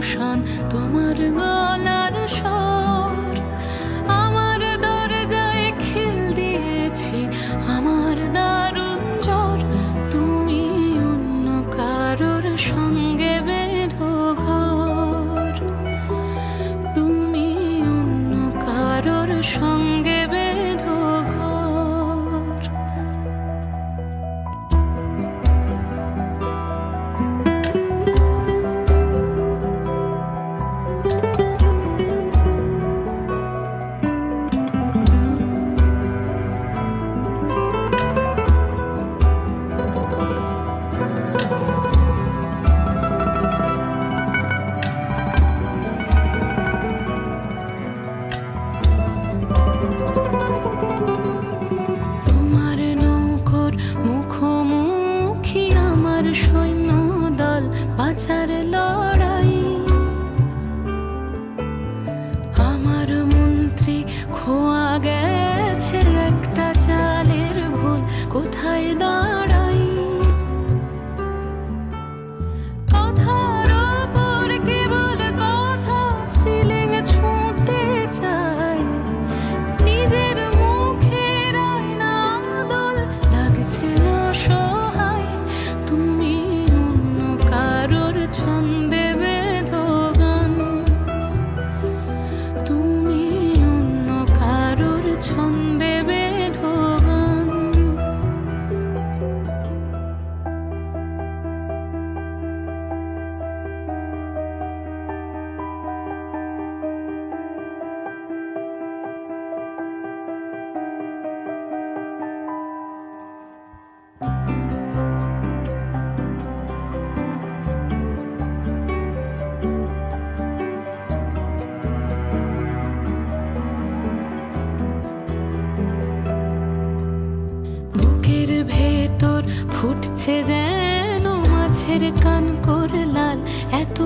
শান তোমার গলার স্বর। আমার দরজায় খিল দিয়েছি আমার দারুণ জ্বর। তুমি অন্য কারোর সঙ্গে বেঁধো ঘর। তুমি অন্য কারোর সঙ্গে বেঁধো ঘর। তোমার নৌকোর মুখোমুখি আমার সৈন্য দল, বাঁচার লড়াই। আমার মন্ত্রী খোয়া গেছে একটা চালের ভুল, কোথায় দাঁড়াই। কথার ওপর কেবল কথা, সিলিং ছুঁতে চাই। নিজের মুখের আয়না দোল লাগছে না সহায়। তুমি অন্য কারোর ছন্দে বেঁধো গান। তুমি অন্য কারোর ছন্দে বেঁধো গান। বুকের ভেতর ফুটছে যেন মাছের কান করে লাল, এত